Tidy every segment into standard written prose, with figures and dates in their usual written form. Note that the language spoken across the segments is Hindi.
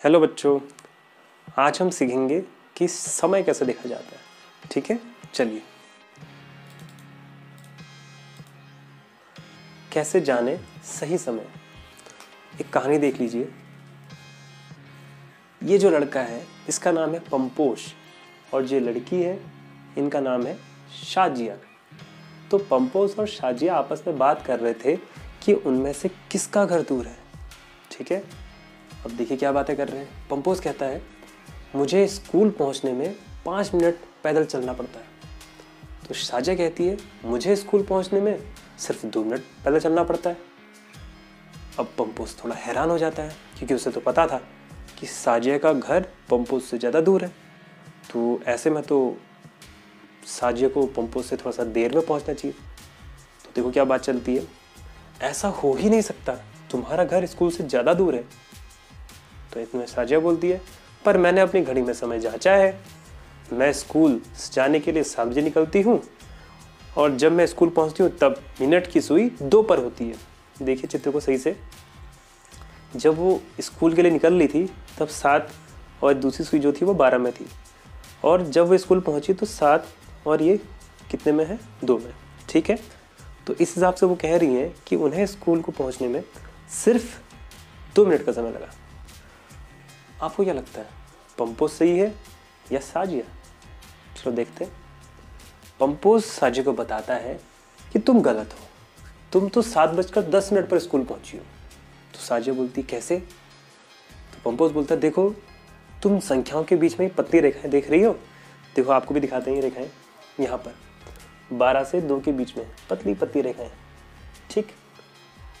हेलो बच्चों, आज हम सीखेंगे कि समय कैसे देखा जाता है। ठीक है, चलिए। कैसे जाने सही समय। एक कहानी देख लीजिए। ये जो लड़का है इसका नाम है पंपोश और जो लड़की है इनका नाम है शाजिया। तो पंपोश और शाजिया आपस में बात कर रहे थे कि उनमें से किसका घर दूर है। ठीक है, अब देखिए क्या बातें कर रहे हैं। पंपोश कहता है मुझे स्कूल पहुंचने में 5 मिनट पैदल चलना पड़ता है। तो शाजिया कहती है मुझे स्कूल पहुंचने में सिर्फ 2 मिनट पैदल चलना पड़ता है। अब पंपोश थोड़ा हैरान हो जाता है क्योंकि उसे तो पता था कि शाजिया का घर पंपोश से ज़्यादा दूर है। तो ऐसे में तो शाजिया को पंपोश से थोड़ा सा देर में पहुंचना चाहिए। तो देखो क्या बात चलती है, ऐसा हो ही नहीं सकता, तुम्हारा घर स्कूल से ज़्यादा दूर है। तो इतने शाजिया बोलती है पर मैंने अपनी घड़ी में समय जांचा है। मैं स्कूल जाने के लिए 7 बजे निकलती हूँ और जब मैं स्कूल पहुँचती हूँ तब मिनट की सुई 2 पर होती है। देखिए चित्र को सही से। जब वो स्कूल के लिए निकल रही थी तब 7 और दूसरी सुई जो थी वो 12 में थी, और जब वो स्कूल पहुँची तो 7 और ये कितने में है, 2 में। ठीक है, तो इस हिसाब से वो कह रही हैं कि उन्हें स्कूल को पहुँचने में सिर्फ 2 मिनट का समय लगा। आपको क्या लगता है, पंपोश सही है या शाजिया? चलो देखते हैं। पंपोश शाजिया को बताता है कि तुम गलत हो, तुम तो 7:10 पर स्कूल पहुंची हो। तो शाजिया बोलती कैसे? तो पंपोश बोलता है देखो, तुम संख्याओं के बीच में पतली रेखाएं देख रही हो। देखो आपको भी दिखाते हैं ये रेखाएं, यहाँ पर 12 से 2 के बीच में पतली पतली रेखाएं। ठीक,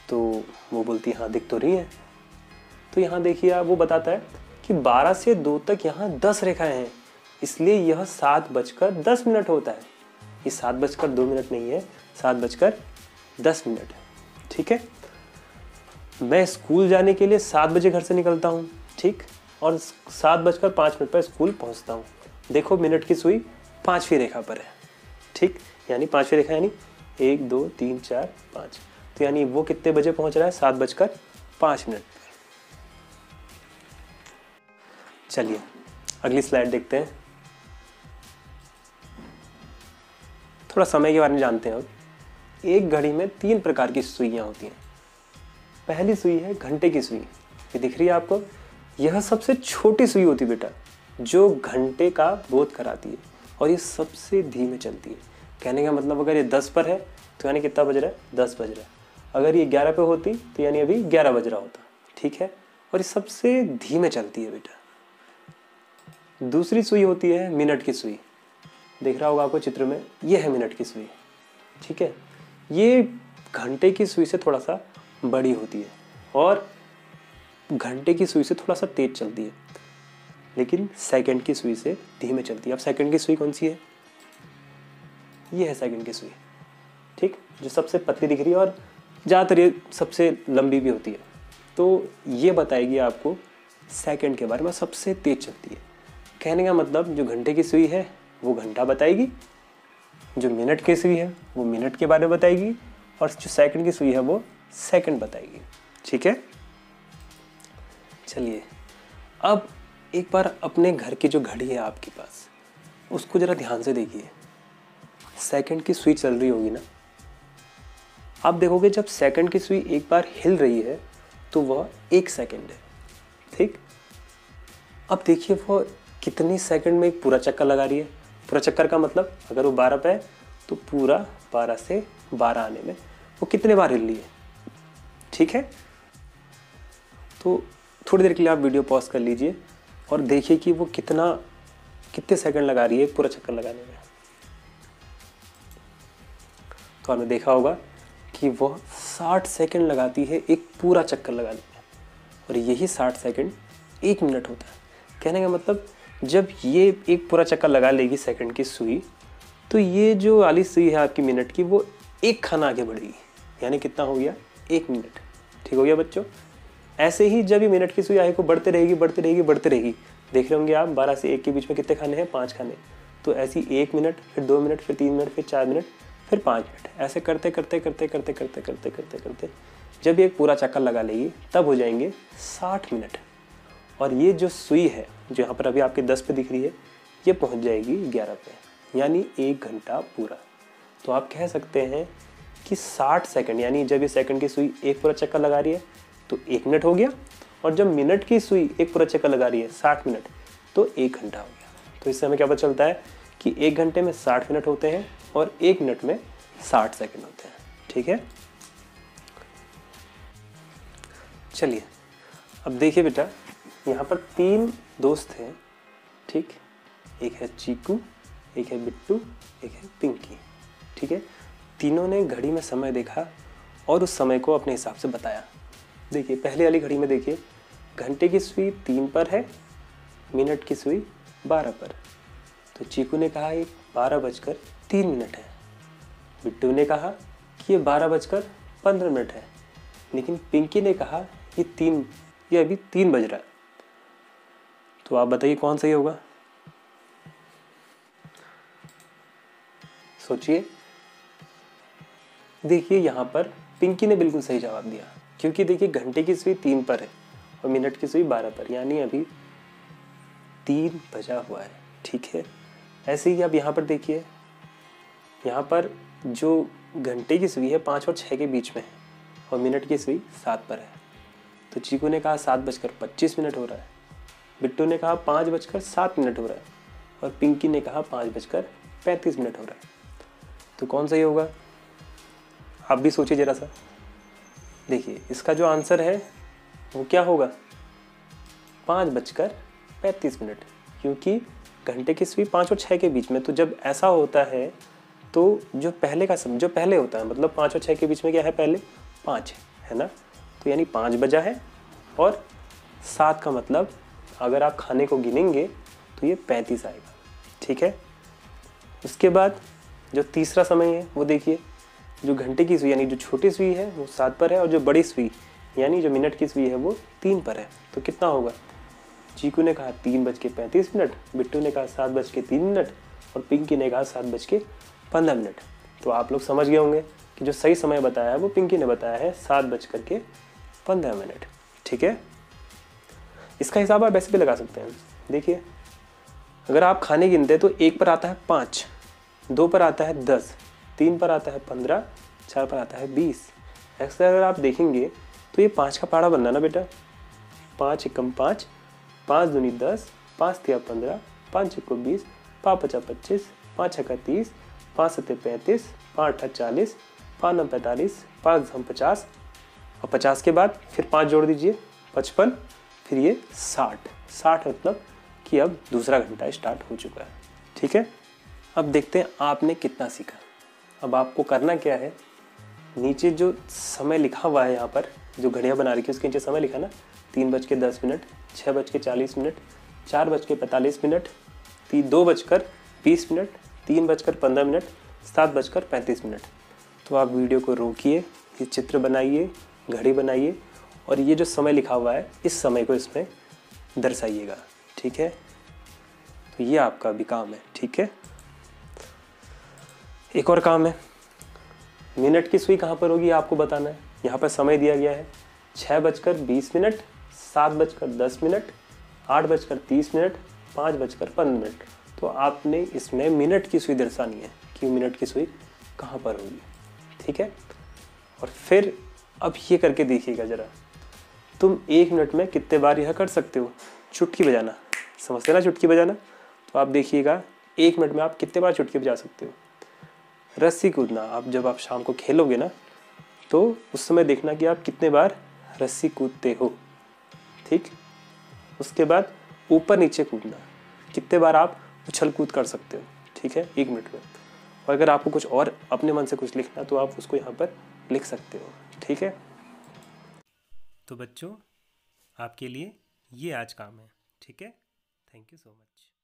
तो वो बोलती है हाँ दिख तो रही है। तो यहाँ देखिए आप, वो बताता है कि 12 से 2 तक यहाँ 10 रेखाएं हैं, इसलिए यह 7:10 होता है। ये 7:02 नहीं है, 7:10। ठीक है, मैं स्कूल जाने के लिए 7 बजे घर से निकलता हूँ। ठीक, और 7:05 पर स्कूल पहुँचता हूँ। देखो मिनट की सुई 5वीं रेखा पर है। ठीक, यानी 5वीं रेखा यानी 1 2 3 4 5। तो यानी वो कितने बजे पहुँच रहा है, 7:05। चलिए अगली स्लाइड देखते हैं। थोड़ा समय के बारे में जानते हैं। अब एक घड़ी में 3 प्रकार की सुइयां होती हैं। पहली सुई है घंटे की सुई, ये दिख रही है आपको। यह सबसे छोटी सुई होती है बेटा, जो घंटे का बोध कराती है, और ये सबसे धीमे चलती है। कहने का मतलब अगर ये 10 पर है तो यानी कितना बज रहा है, 10 बज रहा है। अगर ये 11 पे होती तो यानी अभी 11 बज रहा होता। ठीक है, और ये सबसे धीमे चलती है बेटा। दूसरी सुई होती है मिनट की सुई, दिख रहा होगा आपको चित्र में, ये है मिनट की सुई। ठीक है, ये घंटे की सुई से थोड़ा सा बड़ी होती है और घंटे की सुई से थोड़ा सा तेज चलती है, लेकिन सेकंड की सुई से धीमे चलती है। अब सेकंड की सुई कौन सी है, ये है सेकंड की सुई। ठीक, जो सबसे पतली दिख रही है और ज़्यादातर ये सबसे लंबी भी होती है। तो ये बताएगी आपको सेकंड के बारे में, सबसे तेज चलती है। कहने का मतलब जो घंटे की सुई है वो घंटा बताएगी, जो मिनट की सुई है वो मिनट के बारे में बताएगी, और जो सेकंड की सुई है वो सेकंड बताएगी। ठीक है, चलिए अब एक बार अपने घर की जो घड़ी है आपके पास, उसको ज़रा ध्यान से देखिए। सेकंड की सुई चल रही होगी ना, आप देखोगे जब सेकंड की सुई एक बार हिल रही है तो वह 1 सेकंड है। ठीक, अब देखिए वो कितनी सेकंड में एक पूरा चक्कर लगा रही है। पूरा चक्कर का मतलब अगर वो 12 पे है तो पूरा 12 से 12 आने में वो कितने बार हिल रही है। ठीक है, तो थोड़ी देर के लिए आप वीडियो पॉज कर लीजिए और देखिए कि वो कितने सेकंड लगा रही है पूरा चक्कर लगाने में। तो आपने देखा होगा कि वह 60 सेकंड लगाती है एक पूरा चक्कर लगाने में, और यही 60 सेकंड 1 मिनट होता है। कहने का मतलब जब ये एक पूरा चक्कर लगा लेगी सेकंड की सुई, तो ये जो वाली सुई है आपकी मिनट की वो 1 खाना आगे बढ़ेगी, यानी कितना हो गया, 1 मिनट। ठीक हो गया बच्चों। ऐसे ही जब ये मिनट की सुई आगे को बढ़ते रहेगी बढ़ते रहेगी बढ़ते रहेगी, देख रहे होंगे आप 12 से 1 के बीच में कितने खाने हैं, 5 खाने। तो ऐसी 1 मिनट, फिर 2 मिनट, फिर 3 मिनट, फिर 4 मिनट, फिर 5 मिनट, ऐसे करते करते करते करते करते करते करते करते जब ये एक पूरा चक्कर लगा लेगी तब हो जाएंगे 60 मिनट। और ये जो सुई है जो यहाँ पर अभी आपके 10 पे दिख रही है, ये पहुँच जाएगी 11 पे, यानी 1 घंटा पूरा। तो आप कह सकते हैं कि 60 सेकंड, यानी जब ये सेकंड की सुई एक पूरा चक्कर लगा रही है तो 1 मिनट हो गया, और जब मिनट की सुई एक पूरा चक्कर लगा रही है 60 मिनट, तो 1 घंटा हो गया। तो इससे हमें क्या पता चलता है कि 1 घंटे में 60 मिनट होते हैं और 1 मिनट में 60 सेकंड होते हैं। ठीक है, चलिए अब देखिए बेटा, यहाँ पर 3 दोस्त हैं, ठीक। एक है चीकू, एक है बिट्टू, एक है पिंकी। ठीक है, तीनों ने घड़ी में समय देखा और उस समय को अपने हिसाब से बताया। देखिए पहले वाली घड़ी में देखिए, घंटे की सुई 3 पर है, मिनट की सुई 12 पर। तो चीकू ने कहा ये 12:03 है। बिट्टू ने कहा कि ये 12:15 है। लेकिन पिंकी ने कहा ये अभी 3 बज रहा है। तो आप बताइए कौन सही होगा? सोचिए। देखिए यहाँ पर पिंकी ने बिल्कुल सही जवाब दिया, क्योंकि देखिए घंटे की सुई 3 पर है और मिनट की सुई 12 पर, यानी अभी 3 बजा हुआ है। ठीक है, ऐसे ही अब यहाँ पर देखिए, यहाँ पर जो घंटे की सुई है 5 और 6 के बीच में है और मिनट की सुई 7 पर है। तो चीकू ने कहा 7:25 हो रहा है, बिट्टू ने कहा 5:07 हो रहा है और पिंकी ने कहा 5:35 हो रहा है। तो कौन सही होगा? आप भी सोचिए जरा सा। देखिए इसका जो आंसर है वो क्या होगा? 5:35, क्योंकि घंटे की सुई 5 और 6 के बीच में। तो जब ऐसा होता है तो जो पहले का समय जो पहले होता है, मतलब 5 और 6 के बीच में क्या है? पहले 5 है ना, तो यानी 5 बजा है। और 7 का मतलब अगर आप खाने को गिनेंगे तो ये 35 आएगा। ठीक है, उसके बाद जो तीसरा समय है वो देखिए, जो घंटे की सुई यानी जो छोटी सुई है वो 7 पर है और जो बड़ी सुई यानी जो मिनट की सुई है वो 3 पर है। तो कितना होगा? चीकू ने कहा 3:35, बिट्टू ने कहा 7:03 और पिंकी ने कहा 7:15। तो आप लोग समझ गए होंगे कि जो सही समय बताया है वो पिंकी ने बताया है 7:15। ठीक है, इसका हिसाब आप ऐसे भी लगा सकते हैं। देखिए अगर आप खाने गिनते हैं तो 1 पर आता है 5, 2 पर आता है 10, 3 पर आता है 15, 4 पर आता है 20। ऐसे अगर आप देखेंगे तो ये 5 का पहाड़ा बनना ना बेटा। 5 एकम 5, 5 दूनी 10, 5 तिया 15, 5 एकम 20, 5 पचा 25, 5 छक्का 30, 5 सत्ते 35, 5 अट्ठा 40, 5 नौ 45, 5 दम 50 और 50 के बाद फिर 5 जोड़ दीजिए 55, फिर ये 60 मतलब कि अब दूसरा घंटा स्टार्ट हो चुका है। ठीक है, अब देखते हैं आपने कितना सीखा। अब आपको करना क्या है, नीचे जो समय लिखा हुआ है यहाँ पर जो घड़ियाँ बना रखी है उसके नीचे समय लिखा ना, 3:10, 6:40, 4:45, 2:20, 3:15, 7:35। तो आप वीडियो को रोकिए, ये चित्र बनाइए, घड़ी बनाइए और ये जो समय लिखा हुआ है इस समय को इसमें दर्शाइएगा। ठीक है, तो ये आपका भी काम है। ठीक है, एक और काम है, मिनट की सुई कहाँ पर होगी आपको बताना है। यहाँ पर समय दिया गया है 6:20, 7:10, 8:30, 5:15। तो आपने इसमें मिनट की सुई दर्शानी है कि मिनट की सुई कहाँ पर होगी। ठीक है, और फिर अब ये करके देखिएगा ज़रा, तुम 1 मिनट में कितने बार यह कर सकते हो? चुटकी बजाना, समझते ना चुटकी बजाना? तो आप देखिएगा 1 मिनट में आप कितने बार चुटकी बजा सकते हो। रस्सी कूदना, आप जब आप शाम को खेलोगे ना तो उस समय देखना कि आप कितने बार रस्सी कूदते हो। ठीक, उसके बाद ऊपर नीचे कूदना, कितने बार आप उछल कूद कर सकते हो। ठीक है, 1 मिनट में। और अगर आपको कुछ और अपने मन से कुछ लिखना तो आप उसको यहाँ पर लिख सकते हो। ठीक है, तो बच्चों आपके लिए ये आज काम है। ठीक है, थैंक यू सो मच।